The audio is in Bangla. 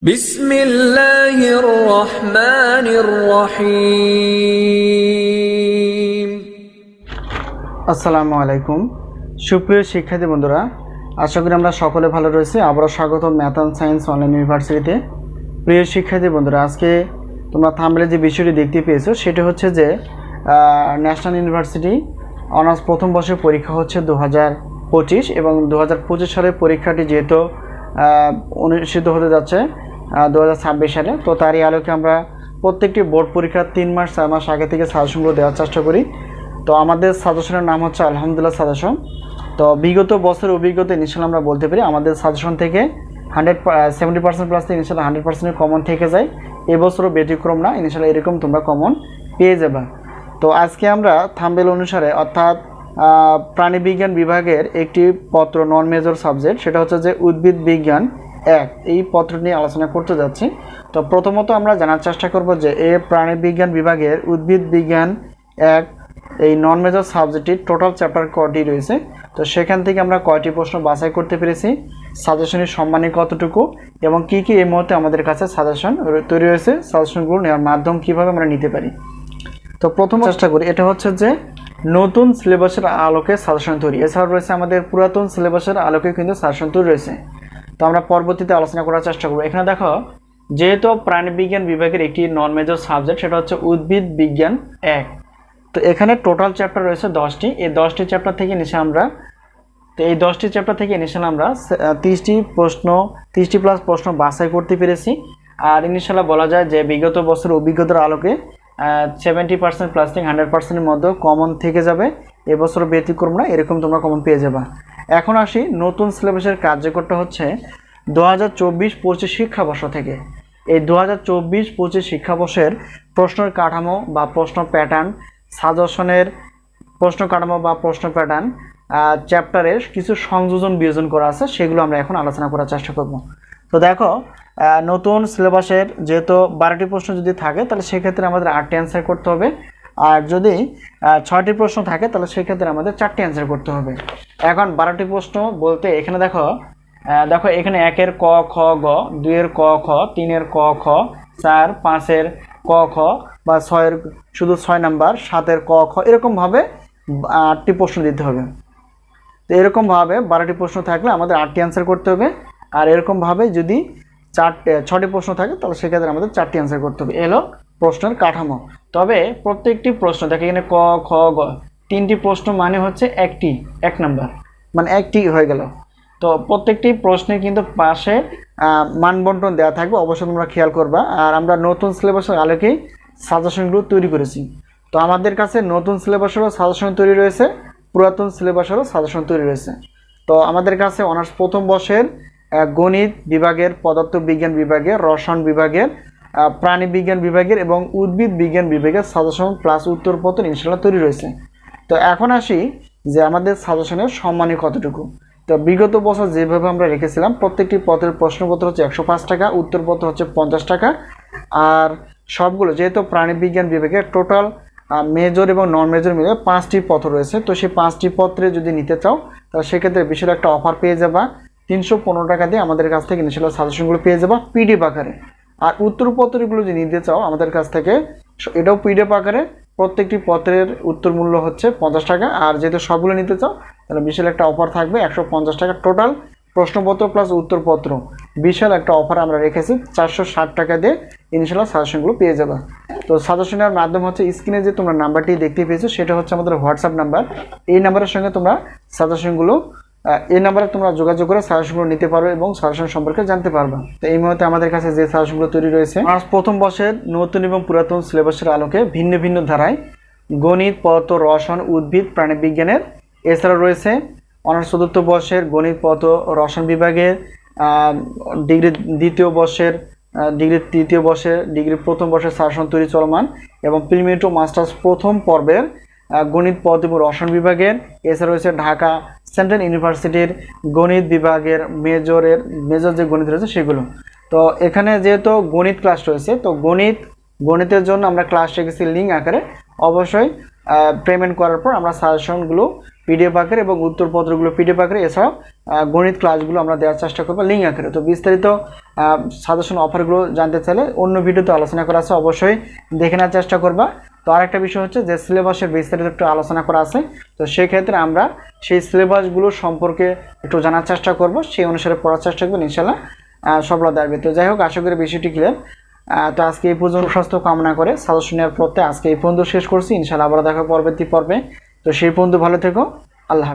বিসমিল্লাহির রহমানির রহিম। আসসালামু আলাইকুম সুপ্রিয় শিক্ষার্থী বন্ধুরা, আশা করি আমরা সকলে ভালো রয়েছি। আবারও স্বাগত ম্যাথ অ্যান্ড সায়েন্স অনলাইন ইউনিভার্সিটিতে। প্রিয় শিক্ষার্থী বন্ধুরা, আজকে তোমরা থাম্বনেলে যে বিষয়টি দেখতে পেয়েছো সেটা হচ্ছে যে ন্যাশনাল ইউনিভার্সিটি অনার্স প্রথম বর্ষের পরীক্ষা হচ্ছে 2025 এবং 2025 সালের পরীক্ষাটি যেহেতু অনুষ্ঠিত হতে যাচ্ছে 2026 সালে, তো তারই আলোকে আমরা প্রত্যেকটি বোর্ড পরীক্ষার 3 মাস 4 মাস আগে থেকে সাজেশনগুলো দেওয়ার চেষ্টা করি। তো আমাদের সাজেশনের নাম হচ্ছে আলহামদুলিল্লাহ সাজেশন। তো বিগত বছরের অভিজ্ঞতা ইনশাল্লাহ আমরা বলতে পারি আমাদের সাজেশন থেকে 70% প্লাস থেকে ইনশাল্লাহ 100% কমন থেকে যায়। এবছরও ব্যতিক্রম না, ইনশাল্লাহ এরকম তোমরা কমন পেয়ে যাবে। তো আজকে আমরা থাম্বনেল অনুসারে অর্থাৎ প্রাণীবিজ্ঞান বিভাগের একটি পত্র নন মেজর সাবজেক্ট, সেটা হচ্ছে যে উদ্ভিদ বিজ্ঞান 1, এই পত্র নিয়ে আলোচনা করতে যাচ্ছি। তো প্রথমত আমরা জানার চেষ্টা করব যে এই প্রাণীবিজ্ঞান বিভাগের উদ্ভিদ বিজ্ঞান 1 এই নন মেজর সাবজেক্টটির টোটাল চ্যাপ্টার কয়টি রয়েছে, তো সেখান থেকে আমরা কয়টি প্রশ্ন বাছাই করতে পেরেছি, সাজেশনের সম্মানী কতটুকু এবং কি কি এই মুহূর্তে আমাদের কাছে সাজেশন তৈরি হয়েছে, সাজেশনগুলো নেওয়ার মাধ্যম কীভাবে আমরা নিতে পারি। তো প্রথম চেষ্টা করি, এটা হচ্ছে যে নতুন সিলেবাসের আলোকে সাজেশন তৈরি। এছাড়াও রয়েছে আমাদের পুরাতন সিলেবাসের আলোকে কিন্তু সাজেশন তৈরি রয়েছে। তো আমরা পরবর্তীতে আলোচনা করার চেষ্টা করবো। এখানে দেখো, যেহেতু প্রাণীবিজ্ঞান বিভাগের একটি নন মেজর সাবজেক্ট, সেটা হচ্ছে উদ্ভিদ বিজ্ঞান 1। তো এখানে টোটাল চ্যাপ্টার রয়েছে 10টি। এই 10টি চ্যাপ্টার থেকে নিচে আমরা 30টি প্লাস প্রশ্ন বাছাই করতে পেরেছি। আর ইনশাল্লাহ বলা যায় যে বিগত বছরের অভিজ্ঞতার আলোকে 70% প্লাস থেকে 100%-এর মধ্যে কমন থেকে যাবে। এবছর ব্যতিক্রম না, এরকম তোমরা কমন পেয়ে যাবে। এখন আসি নতুন সিলেবাসের কার্যকরটা হচ্ছে 2024-25 শিক্ষাবর্ষ থেকে। এই 2024-25 শিক্ষাবর্ষের প্রশ্নের কাঠামো বা প্রশ্ন প্যাটার্ন, সাজেশনের প্রশ্ন কাঠামো বা প্রশ্ন প্যাটার্ন, চ্যাপ্টারের কিছু সংযোজন বিয়োজন করা আছে, সেগুলো আমরা এখন আলোচনা করার চেষ্টা করব। তো দেখো, নতুন সিলেবাসের যেহেতু 12টি প্রশ্ন যদি থাকে তাহলে সেক্ষেত্রে আমাদের 8টি অ্যান্সার করতে হবে। আর যদি 6টি প্রশ্ন থাকে তাহলে সেক্ষেত্রে আমাদের 4টি অ্যান্সার করতে হবে। এখন 12টি প্রশ্ন বলতে এখানে দেখো এখানে 1-এর ক খ গ, 2-এর ক খ, 3-এর ক খ, 4, 5-এর ক খ বা 6-এর শুধু 6 নাম্বার, 7-এর ক খ, এরকমভাবে 8টি প্রশ্ন দিতে হবে। তো এরকমভাবে 12টি প্রশ্ন থাকলে আমাদের 8টি অ্যান্সার করতে হবে। আর এরকমভাবে যদি 6টি প্রশ্ন থাকে তাহলে সেক্ষেত্রে আমাদের 4টি অ্যান্সার করতে হবে। এলো প্রশ্নের কাঠামো। তবে প্রত্যেকটি প্রশ্ন দেখে এখানে ক খ গ 3টি প্রশ্ন মানে হচ্ছে 1 নাম্বার, মানে 1টি হয়ে গেল। তো প্রত্যেকটি প্রশ্নে কিন্তু পাশে মানবন্টন দেওয়া থাকবে, অবশ্যই তোমরা খেয়াল করবা। আর আমরা নতুন সিলেবাসের আলোকেই সাজেশনগুলো তৈরি করেছি। তো আমাদের কাছে নতুন সিলেবাসেরও সাজেশন তৈরি রয়েছে, পুরাতন সিলেবাসেরও সাজেশন তৈরি রয়েছে। তো আমাদের কাছে অনার্স প্রথম বর্ষের গণিত বিভাগের, পদার্থ বিজ্ঞান বিভাগের, রসায়ন বিভাগের, প্রাণী বিজ্ঞান বিভাগের এবং উদ্ভিদ বিজ্ঞান বিভাগের সাজেশন প্লাস উত্তরপত্র ইনশাল্লাহ তৈরি রয়েছে। তো এখন আসি যে আমাদের সাজেশনের সম্মানী কতটুকু। তো বিগত বছর যেভাবে আমরা রেখেছিলাম, প্রত্যেকটি পত্রের প্রশ্নপত্র হচ্ছে 105 টাকা, উত্তরপত্র হচ্ছে 50 টাকা। আর সবগুলো যেহেতু প্রাণী বিজ্ঞান বিভাগের টোটাল মেজর এবং নন মেজর মিলে 5টি পত্র রয়েছে, তো সেই 5টি পত্রে যদি নিতে চাও তাহলে সেক্ষেত্রে বিশেষ একটা অফার পেয়ে যাবা। 315 টাকা দিয়ে আমাদের কাছ থেকে ইনশাল্লাহ সাজেশনগুলো পেয়ে যাবা পিডিএফ আকারে। আর উত্তরপত্রগুলো যদি নিতে চাও আমাদের কাছ থেকে, এটাও পিডিএফ আকারে। প্রত্যেকটি পত্রের উত্তর মূল্য হচ্ছে 50 টাকা। আর যেহেতু সবগুলো নিতে চাও তাহলে বিশাল একটা অফার থাকবে, 150 টাকা টোটাল প্রশ্নপত্র প্লাস উত্তরপত্র। বিশাল একটা অফার আমরা রেখেছি, 460 টাকা দিয়ে ইনশাল্লাহ সাজেশনগুলো পেয়ে যাবে। তো সাজেশনের মাধ্যম হচ্ছে স্ক্রিনে যে তোমরা নাম্বারটি দেখতে পেয়েছো সেটা হচ্ছে আমাদের হোয়াটসঅ্যাপ নাম্বার। এই নাম্বারের সঙ্গে তোমরা সাজেশনগুলো এই নাম্বারে তোমরা যোগাযোগ করে সাজেশনগুলো নিতে পারবে এবং সাজেশন সম্পর্কে জানতে পারবে। তো এই মুহূর্তে আমাদের কাছে যে সাজেশনগুলো তৈরি রয়েছে, অনার্স প্রথম বর্ষের নতুন এবং পুরাতন সিলেবাসের আলোকে ভিন্ন ভিন্ন ধারায় গণিত, পদার্থ, রসায়ন, উদ্ভিদ, প্রাণীবিজ্ঞানের। এছাড়াও রয়েছে অনার্স চতুর্থ বর্ষের গণিত, পদার্থ, রসায়ন বিভাগের ডিগ্রি তৃতীয় বর্ষের ডিগ্রি প্রথম বর্ষের সাজেশন তৈরি চলমান এবং প্রিলিমিনারি টু মাস্টার্স প্রথম পর্বের গণিত, পদার্থ এবং রসায়ন বিভাগের। এছাড়া রয়েছে ঢাকা সেন্ট্রাল ইউনিভার্সিটির গণিত বিভাগের মেজর যে গণিত রয়েছে সেগুলো। তো এখানে যেহেতু গণিত ক্লাস রয়েছে, তো গণিতের জন্য আমরা ক্লাস রেখেছি লিঙ্ক আকারে। অবশ্যই পেমেন্ট করার পর আমরা সাজেশনগুলো পিডিএফ আকারে এবং উত্তরপত্রগুলো পিডিএফ আকারে, এছাড়াও গণিত ক্লাসগুলো আমরা দেওয়ার চেষ্টা করবো লিঙ্ক আকারে। তো বিস্তারিত সাজেশন অফারগুলো জানতে চাইলে অন্য ভিডিওতে আলোচনা করা আছে, অবশ্যই দেখে নেওয়ার চেষ্টা করবা। তো আরেকটা বিষয় হচ্ছে যে সিলেবাসের বিস্তারিত একটু আলোচনা করা আছে, তো সেক্ষেত্রে আমরা সেই সিলেবাসগুলো সম্পর্কে একটু জানার চেষ্টা করব, সেই অনুসারে পড়ার চেষ্টা করবো, ইনশাল্লাহ সফলতা আসবে। তো যাই হোক, আশা করি বিষয়টি ক্লিয়ার। তো আজকে এই পর্যন্ত সুস্বাস্থ্য কামনা করে সাজেশন নেওয়ার পথে আজকে এই পর্যন্ত শেষ করছি। ইনশাল্লাহ আবার দেখা পরবর্তী পর্বে। তো সেই পর্যন্ত ভালো থেকো, আল্লাহ হাফেজ।